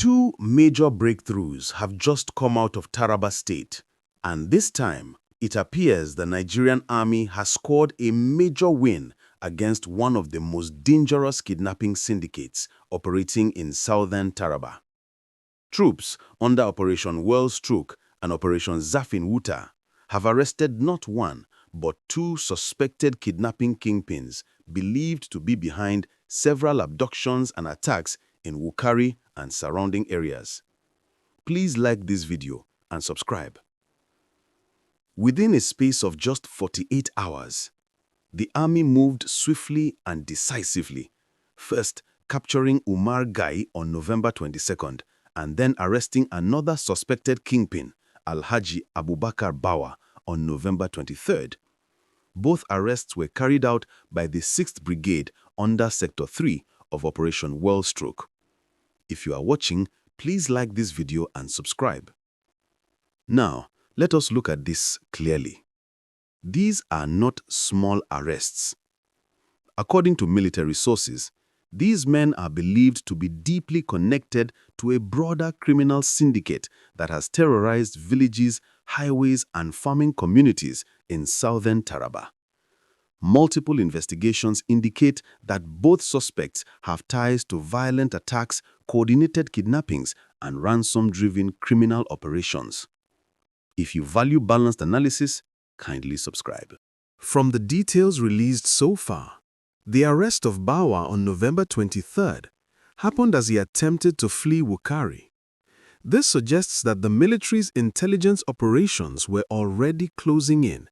Two major breakthroughs have just come out of Taraba State, and this time it appears the Nigerian army has scored a major win against one of the most dangerous kidnapping syndicates operating in Southern Taraba. Troops under Operation Wellstroke and Operation Zafin Wuta have arrested not one but two suspected kidnapping kingpins believed to be behind several abductions and attacks in Wukari and surrounding areas. Please like this video and subscribe. Within a space of just 48 hours, the army moved swiftly and decisively, first capturing Umar Gayi on November 22nd and then arresting another suspected kingpin, Alhaji Abubakar Bawa, on November 23rd. Both arrests were carried out by the 6th Brigade under Sector 3 of Operation Wellstroke. If you are watching, please like this video and subscribe. Now, let us look at this clearly. These are not small arrests. According to military sources, these men are believed to be deeply connected to a broader criminal syndicate that has terrorized villages, highways, and farming communities in Southern Taraba. Multiple investigations indicate that both suspects have ties to violent attacks, coordinated kidnappings, and ransom-driven criminal operations. If you value balanced analysis, kindly subscribe. From the details released so far, the arrest of Bawa on November 23rd happened as he attempted to flee Wukari. This suggests that the military's intelligence operations were already closing in,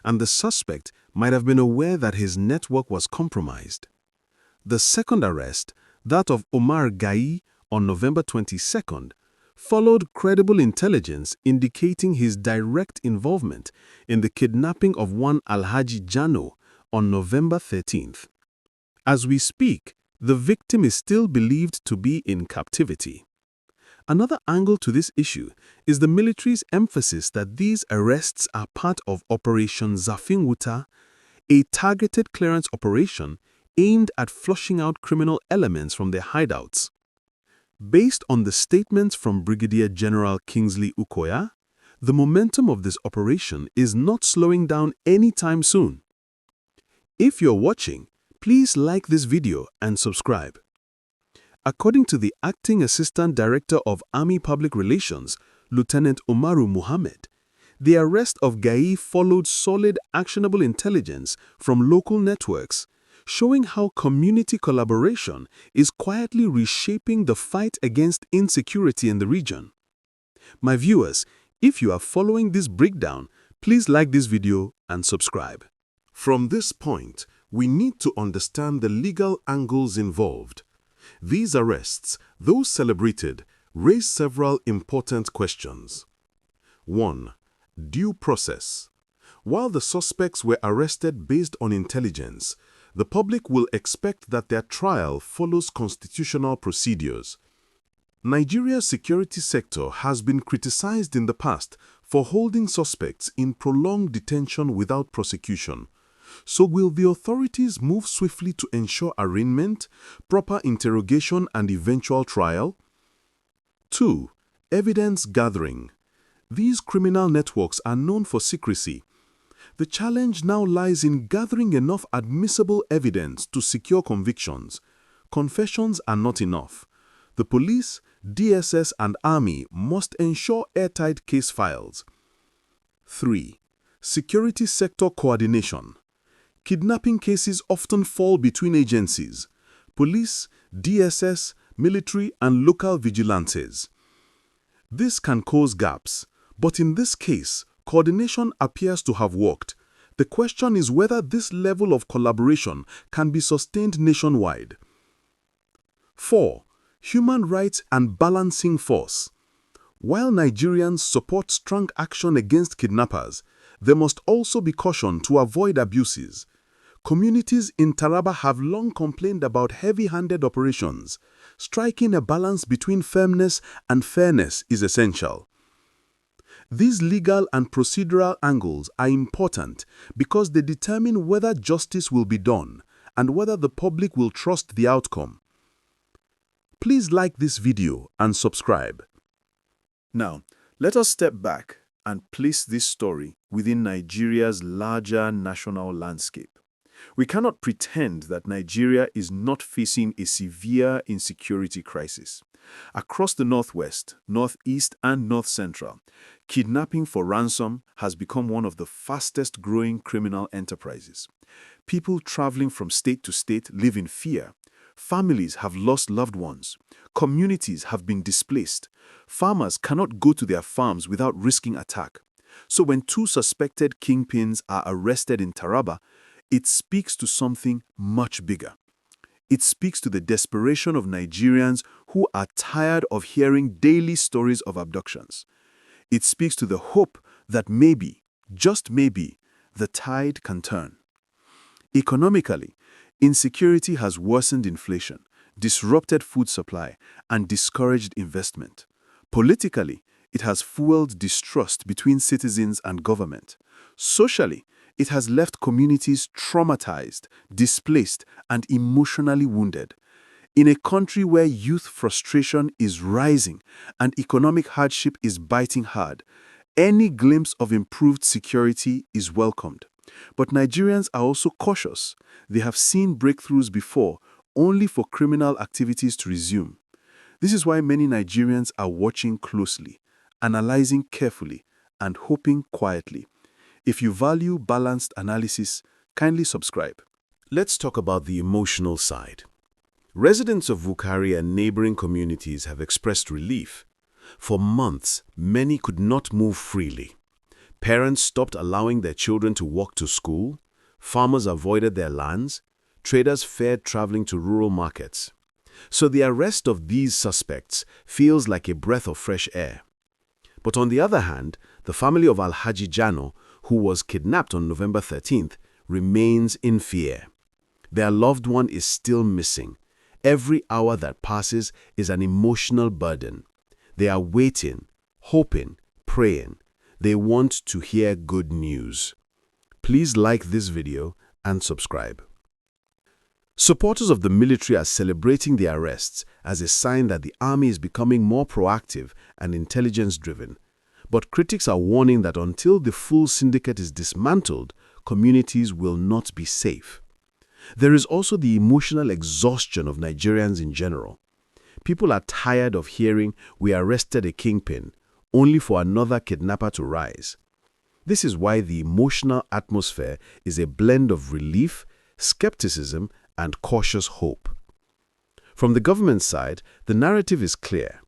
and the suspect might have been aware that his network was compromised. The second arrest, that of Umar Gayi on November 22nd, followed credible intelligence indicating his direct involvement in the kidnapping of one Alhaji Jano on November 13th. As we speak, the victim is still believed to be in captivity. Another angle to this issue is the military's emphasis that these arrests are part of Operation Zafin Wuta, a targeted clearance operation aimed at flushing out criminal elements from their hideouts. Based on the statements from Brigadier General Kingsley Okoya, the momentum of this operation is not slowing down anytime soon. If you're watching, please like this video and subscribe. According to the Acting Assistant Director of Army Public Relations, Lieutenant Umar Muhammad, the arrest of Gayi followed solid actionable intelligence from local networks, showing how community collaboration is quietly reshaping the fight against insecurity in the region. My viewers, if you are following this breakdown, please like this video and subscribe. From this point, we need to understand the legal angles involved. These arrests, though celebrated, raise several important questions. 1. Due process. While the suspects were arrested based on intelligence, the public will expect that their trial follows constitutional procedures. Nigeria's security sector has been criticized in the past for holding suspects in prolonged detention without prosecution. So will the authorities move swiftly to ensure arraignment, proper interrogation, and eventual trial? 2. Evidence gathering. These criminal networks are known for secrecy. The challenge now lies in gathering enough admissible evidence to secure convictions. Confessions are not enough. The police, DSS, and army must ensure airtight case files. 3. Security sector coordination. Kidnapping cases often fall between agencies: police, DSS, military, and local vigilantes. This can cause gaps, but in this case, coordination appears to have worked. The question is whether this level of collaboration can be sustained nationwide. 4. Human rights and balancing force. While Nigerians support strong action against kidnappers, there must also be caution to avoid abuses. Communities in Taraba have long complained about heavy-handed operations. Striking a balance between firmness and fairness is essential. These legal and procedural angles are important because they determine whether justice will be done and whether the public will trust the outcome. Please like this video and subscribe. Now, let us step back and place this story within Nigeria's larger national landscape. We cannot pretend that Nigeria is not facing a severe insecurity crisis. Across the Northwest, Northeast, and North Central, kidnapping for ransom has become one of the fastest-growing criminal enterprises. People traveling from state to state live in fear. Families have lost loved ones. Communities have been displaced. Farmers cannot go to their farms without risking attack. So when two suspected kingpins are arrested in Taraba, it speaks to something much bigger. It speaks to the desperation of Nigerians who are tired of hearing daily stories of abductions. It speaks to the hope that maybe, just maybe, the tide can turn. Economically, insecurity has worsened inflation, disrupted food supply, and discouraged investment. Politically, it has fueled distrust between citizens and government. Socially, it has left communities traumatized, displaced, and emotionally wounded. In a country where youth frustration is rising and economic hardship is biting hard, any glimpse of improved security is welcomed. But Nigerians are also cautious. They have seen breakthroughs before, only for criminal activities to resume. This is why many Nigerians are watching closely, analyzing carefully, and hoping quietly. If you value balanced analysis, kindly subscribe. Let's talk about the emotional side. Residents of Wukari and neighboring communities have expressed relief. For months, many could not move freely. Parents stopped allowing their children to walk to school, farmers avoided their lands, traders feared traveling to rural markets. So the arrest of these suspects feels like a breath of fresh air. But on the other hand, the family of Alhaji, who was kidnapped on November 13th, remains in fear. Their loved one is still missing. Every hour that passes is an emotional burden. They are waiting, hoping, praying. They want to hear good news. Please like this video and subscribe. Supporters of the military are celebrating the arrests as a sign that the army is becoming more proactive and intelligence-driven. But critics are warning that until the full syndicate is dismantled, communities will not be safe. There is also the emotional exhaustion of Nigerians in general. People are tired of hearing, "We arrested a kingpin," only for another kidnapper to rise. This is why the emotional atmosphere is a blend of relief, skepticism, and cautious hope. From the government side, the narrative is clear.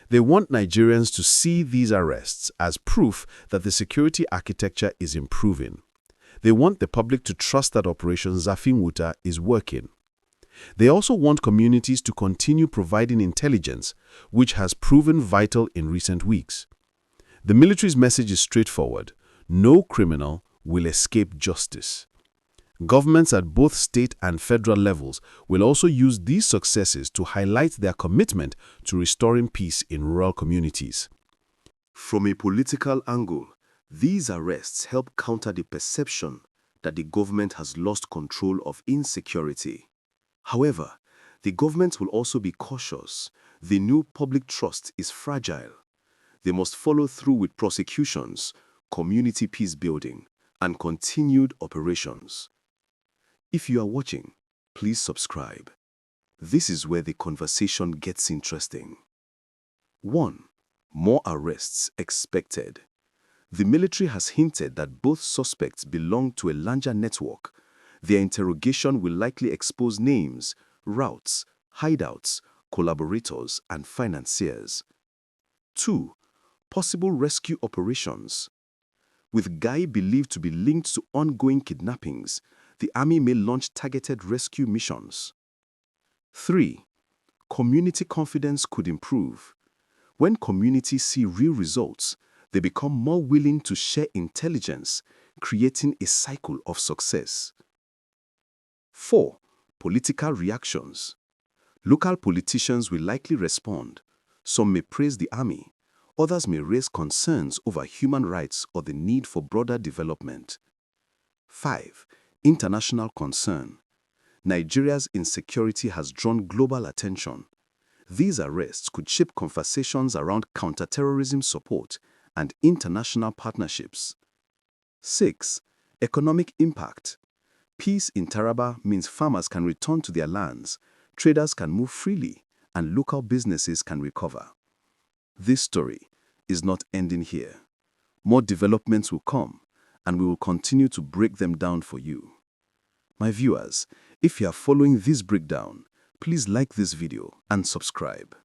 They want Nigerians to see these arrests as proof that the security architecture is improving. They want the public to trust that Operation Zafin Wuta is working. They also want communities to continue providing intelligence, which has proven vital in recent weeks. The military's message is straightforward: no criminal will escape justice. Governments at both state and federal levels will also use these successes to highlight their commitment to restoring peace in rural communities. From a political angle, these arrests help counter the perception that the government has lost control of insecurity. However, the government will also be cautious. The new public trust is fragile. They must follow through with prosecutions, community peace building, and continued operations. If you are watching, please subscribe. This is where the conversation gets interesting. 1. More arrests expected. The military has hinted that both suspects belong to a larger network. Their interrogation will likely expose names, routes, hideouts, collaborators, and financiers. 2. Possible rescue operations. With Gayi believed to be linked to ongoing kidnappings, the army may launch targeted rescue missions. 3. Community confidence could improve. When communities see real results, they become more willing to share intelligence, creating a cycle of success. 4. Political reactions. Local politicians will likely respond. Some may praise the army. Others may raise concerns over human rights or the need for broader development. 5. International concern. Nigeria's insecurity has drawn global attention. These arrests could shape conversations around counterterrorism support and international partnerships. 6. Economic impact. Peace in Taraba means farmers can return to their lands, traders can move freely, and local businesses can recover. This story is not ending here. More developments will come, and we will continue to break them down for you. My viewers, if you are following this breakdown, please like this video and subscribe.